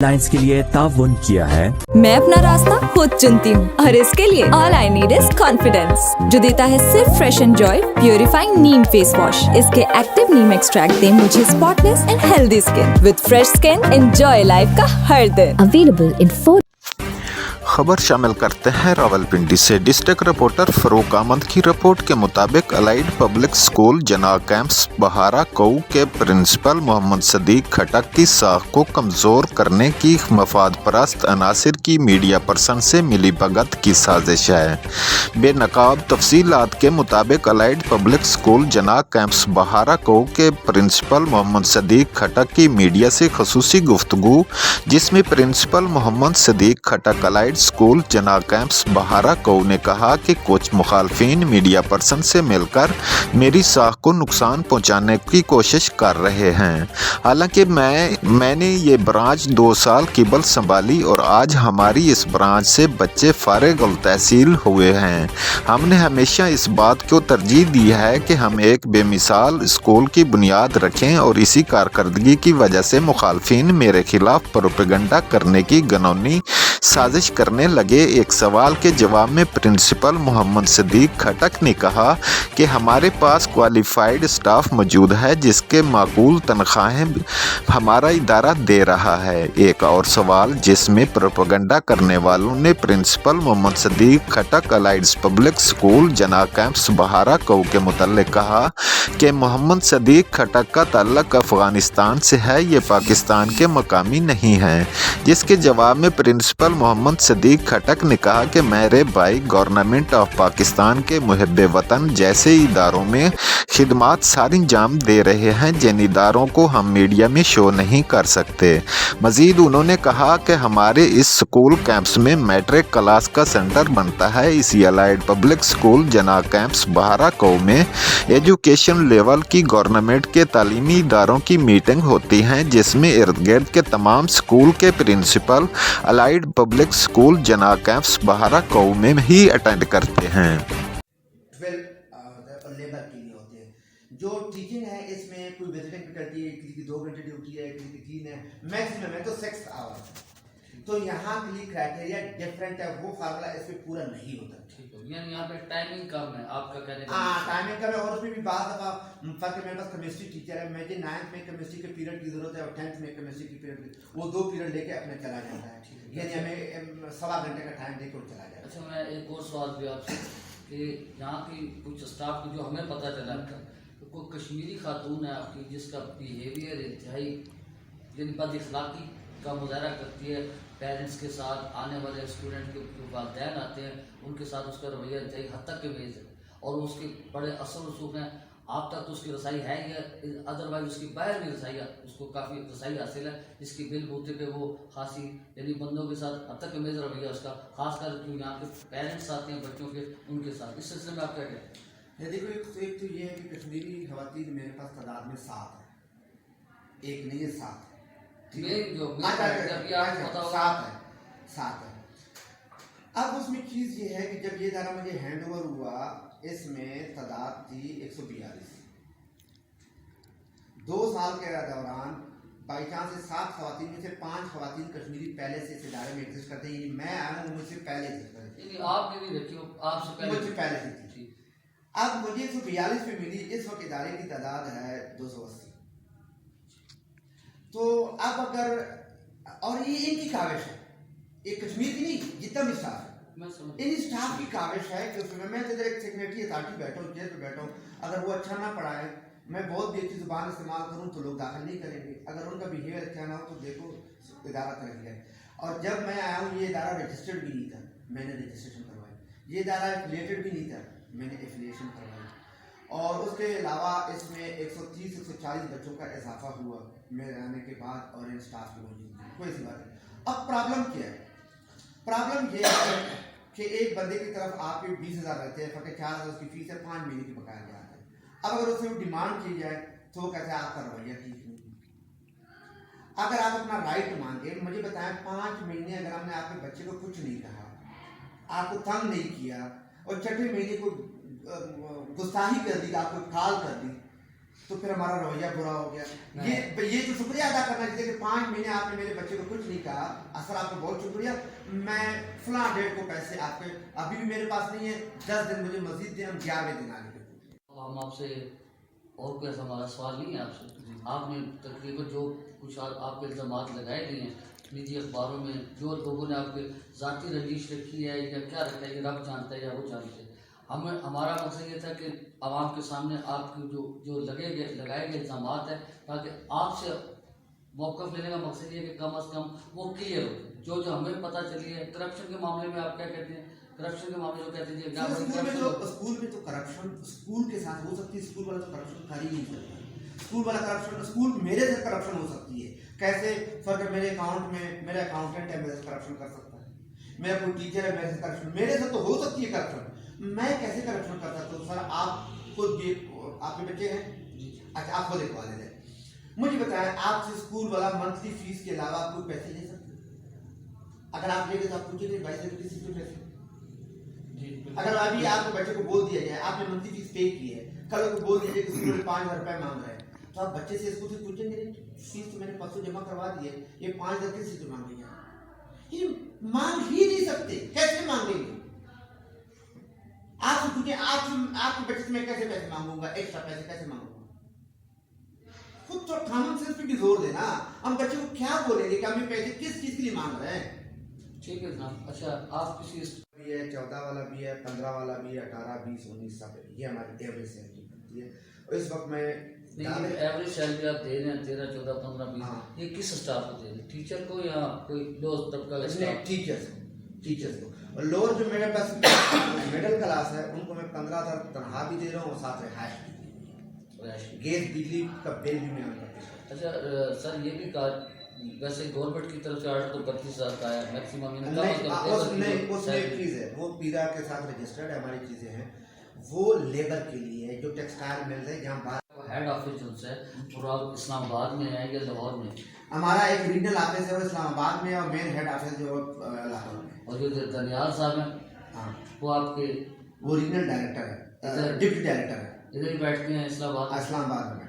Lines के लिए ताउन किया है। मैं अपना रास्ता खुद चुनती हूँ और इसके लिए all I need is confidence, जो देता है सिर्फ fresh and Joy purifying Neem face wash. इसके एक्टिव नीम एक्सट्रैक्ट दे मुझे spotless and healthy skin. With fresh skin enjoy life का हर दिन। अवेलेबल इन 4 खबर शामिल करते हैं रावलपिंडी से। डिस्ट्रिक्ट रिपोर्टर फरूक अहमद की रिपोर्ट के मुताबिक अलाइड पब्लिक स्कूल जना कैंप्स बहारा कऊ के प्रिंसिपल मोहम्मद सदीक खटक की साख को कमज़ोर करने की मफाद परस्त अनासिर की मीडिया पर्सन से मिली भगत की साजिश है। बेनकाब तफसीलात के मुताबिक अलाइड पब्लिक स्कूल जना कैंप्स बहारा कऊ के प्रिंसिपल मोहम्मद सदीक खटक की मीडिया से खसूसी गुफ्तगू, जिसमें प्रिंसिपल मोहम्मद सदीक खटक अलाइड स्कूल जना कैंप्स बहारा कऊ ने कहा कि कुछ मुखालफिन मीडिया पर्सन से मिलकर मेरी साख को नुकसान पहुंचाने की कोशिश कर रहे हैं। हालांकि मैंने ये ब्रांच 2 साल क़बल संभाली और आज हमारी इस ब्रांच से बच्चे फारिग अल तहसील हुए हैं। हमने हमेशा इस बात को तरजीह दी है कि हम एक बेमिसाल स्कूल की बुनियाद रखें और इसी कारकर्दगी की वजह से मुखालफिन मेरे खिलाफ प्रोपेगेंडा करने की घिनौनी साजिश करने लगे। एक सवाल के जवाब में प्रिंसिपल मोहम्मद सदीक खटक ने कहा कि हमारे पास क्वालिफाइड स्टाफ मौजूद है जिसके माकूल तनख्वाहें हमारा इदारा दे रहा है। एक और सवाल जिसमें प्रोपेगेंडा करने वालों ने प्रिंसिपल मोहम्मद सदीक खटक अलाइड पब्लिक स्कूल जना कैंप्स बहारा कऊ के मुतल्लिक कहा कि मोहम्मद सदीक खटक का ताल्लुक अफ़गानिस्तान से है, ये पाकिस्तान के मकामी नहीं हैं। जिसके जवाब में प्रिंसिपल मोहम्मद सदीक खटक ने कहा कि मेरे भाई गवर्नमेंट ऑफ पाकिस्तान के मुहब्बे वतन जैसे इदारों में खिदमात सारी अंजाम दे रहे हैं जिन इदारों को हम मीडिया में शो नहीं कर सकते। मजीद उन्होंने कहा कि हमारे इस स्कूल कैंप्स में मैट्रिक क्लास का सेंटर बनता है। इसी अलाइड पब्लिक स्कूल जना कैंप्स बहारा कऊ में एजुकेशन लेवल की गवर्नमेंट के तालीमी इदारों की मीटिंग होती हैं जिसमें इर्द गिर्द के तमाम स्कूल के प्रिंसिपल अलाइड पब्लिक स्कूल जना कैंप्स बहारा कऊ में ही अटेंड करते हैं। 12 लेबर के लिए होते हैं। जो टीचिंग है इसमें कोई विजिटिंग भी करती है, किसी की 2 घंटे ड्यूटी है, किसी की 3 है, मैक्सिमम है तो 6 आवर्स। तो यहाँ के लिए क्राइटेरिया डिफरेंट है, वो फार्मूला इस पे पूरा नहीं होता। ठीक है, यानी यहाँ पे टाइमिंग कम है आपका कहने का? हाँ, टाइमिंग कम है और उसमें भी बात दफा फर्क है। मेरे पास केमिस्ट्री टीचर है, मुझे 9th में केमिस्ट्री के पीरियड की जरूरत है और 10th में केमिस्ट्री की पीरियड, वो 2 पीरियड लेके अपने चला जाता है। यानी हमें 1.25 घंटे का टाइम देकर चला जाता है। अच्छा, मैं एक और सवाल भी आपसे कि यहाँ की कुछ स्टाफ की जो हमें पता चला तो कोई कश्मीरी खातून है आपकी जिसका बिहेवियर इंतहाई यानी बद इखलाकी का मुजाहरा करती है, पेरेंट्स के साथ आने वाले स्टूडेंट के वालिदैन आते हैं उनके साथ उसका रवैया इंतहाई हद तक के मेज़ है और उसके बड़े असर रसूख हैं। आप तक तो उसकी रसाई है या अदरवाइज उसकी बाहर भी रसाई, उसको काफ़ी रसाई हासिल है जिसकी बिल बूते पे वो खांसी यानी बंदों के साथ हद तक के मेज़ रवैया उसका, खासकर क्यों यहाँ के पेरेंट्स आते हैं बच्चों के उनके साथ, इस सिलसिले में आप क्या कहते हैं? देखो, एक तो ये है कि कश्मीरी खवातीन मेरे पास तादाद में 7 है, एक नहीं है 7 है। सात है। अब उसमें चीज ये है कि जब ये दारा मुझे हैंड ओवर हुआ इसमें तादाद थी 142। 2 साल के दौरान बाई चांस से 7 खवातीन में से 5 खवातीन कश्मीरी पहले से इस इदारे में एग्जिस्ट करते हैं। मैं आया हूँ मुझसे पहले आपने भी रखी हो, आपसे मुझसे पहले से थी। अब मुझे 142 में मिली, इस वक्त इदारे की तादाद है 280। तो अब अगर और ये इनकी काविश है, एक कश्मीर की नहीं, जितना भी स्टाफ है इन स्टाफ की काविश है कि उसमें मैं इधर एक सेक्रेटरी अथॉरिटी बैठा हूँ, चेयर पे बैठा हूँ, अगर वो अच्छा ना पढ़ाए, मैं बहुत भी अच्छी जुबान इस्तेमाल करूँ तो लोग दाखिल नहीं करेंगे। अगर उनका बिहेवियर अच्छा ना हो तो देखो इदारा तरक्की है। और जब मैं आया हूँ ये इदारा रजिस्टर्ड भी नहीं था, मैंने रजिस्ट्रेशन करवाई। ये इदारा एफिलिएटेड भी नहीं था, मैंने एफिलिएशन करवाई। और उसके अलावा इसमें 130-140 बच्चों का इजाफा हुआ मेरे आने के बाद और इन स्टाफ की मौजूदगी, कोई सी बात नहीं। अब प्रॉब्लम क्या है? प्रॉब्लम ये है कि एक बंदे की तरफ आपके 20,000 रहते हैं, फटे 4,000 उसकी फीस है, 5 महीने की बकाया जाता है। अब अगर उससे डिमांड की जाए तो वो कहते हैं आपका रवैया ठीक नहीं। अगर आप अपना राइट मांगे, मुझे बताएं 5 महीने अगर हमने आपके बच्चे को कुछ नहीं कहा, आपको तंग नहीं किया और 6वें महीने को गुस्ताही कर दी, आपको कॉल कर दी, तो फिर हमारा रवैया बुरा हो गया। ये जो शुक्रिया अदा करना चाहिए कि 5 महीने आपने मेरे बच्चे को कुछ नहीं कहा, असर आपको बहुत शुक्रिया, मैं फलां डेट को पैसे आपके अभी भी मेरे पास नहीं है, 10 दिन मुझे मजीद दें, हम 11वें दिन आने के। हम आपसे और कोई ऐसा हमारा सवाल नहीं है आपसे, आपने तकरीबन जो कुछ आपके इल्ज़ामात लगाए गए हैं निजी अखबारों में, जो लोगों ने आपके ज़ाती रंजिश रखी है या क्या रखा है, ये रब जानता है या वो जानते हैं। हमारा मकसद ये था कि आवाम के सामने आपके जो लगाए गए इल्ज़ामात है, ताकि आपसे मौक़िफ़ लेने का मकसद ये है कि कम अज़ कम वो क्लियर हो। जो हमें पता चली है करप्शन के मामले में, आप क्या कहते हैं करप्शन के मामले में, कहते हैं स्कूल में तो करप्शन स्कूल के साथ हो सकती है, स्कूल वाला तो करप्शन कर ही नहीं सकता। स्कूल वाला करप्शन, स्कूल मेरे से करप्शन हो सकती है कैसे? सर मेरे अकाउंट में मेरा अकाउंटेंट है, मेरे से करप्शन कर सकता है, मेरा कोई टीचर है, मेरे से करप्शन, मेरे से तो हो सकती है करप्शन, मैं कैसे करप्शन कर सकता हूँ? सर आप खुद भी, आपके बच्चे हैं, अच्छा आप खुद एक वालिद हैं, मुझे बताएं आपसे स्कूल वाला मंथली फीस के अलावा आप कोई पैसे ले सकते हैं? अगर आप लेंगे तो आप पूछेंगे भाई से किसी से पैसे। अगर अभी आपके बच्चे को बोल दिया जाए आपने मंथली फीस पे की है, कल को बोल दीजिए कि स्कूल 5,000 रुपए मांग रहे हैं, तो आप बच्चे से स्कूल से पूछेंगे फीस तो मैंने परसों जमा करवा दी है, ये 5,000 किस से मांगेंगे? ये मांग ही नहीं सकते, कैसे मांगेंगे? आप पूछे आपके बच्चे से मैं कैसे पैसे मांगूंगा, एक्स्ट्रा पैसे कैसे मांगूंगा? खुद तो कॉमन सेंस पे भी जोर देना। हम बच्चे को क्या बोलेंगे कि हम ये पैसे किस चीज के लिए मांग रहे हैं? ठीक है जनाब। अच्छा आप किसी भी है, 14 वाला भी है, 15 वाला भी है, 18, 20, 19 सब है, ये हमारी एवरेज सैलरी बनती है। और इस वक्त मैं एवरेज सैलरी आप दे रहे हैं 13, 14, 15, 20, ये किस स्टाफ को दे रहे हैं? टीचर को या कोई लोअर तबका का स्टाफ? टीचर्स को। और लोअर जो मेरे पास मिडिल क्लास है उनको मैं 15,000 तनख्वाह भी दे रहा हूँ और साथ रिहाइश भी दे रहा हूँ, गैस बिजली का बिल भी मैं करती। अच्छा सर ये भी कहा वैसे गवर्नमेंट की तरफ से ऑर्डर तो 35,000 का है मैक्सिमम, उसमें एक चीज़ है, वो पीरा के साथ रजिस्टर्ड है, हमारी चीज़ें हैं, वो लेबर के लिए है, जो टेक्सटाइल मिल है जहाँ बाहर हेड ऑफिस जो है पूरा इस्लामाबाद में है या लाहौर में? हमारा एक रीजनल ऑफिस है वो इस्लामाबाद में, और मेन हेड ऑफिस जो लाहौर में। और जो दनियाल साहब हैं हाँ वो आपके वो रीजनल डायरेक्टर है, डिप्टी डायरेक्टर है, इधर ही बैठते हैं इस्लामाबाद में।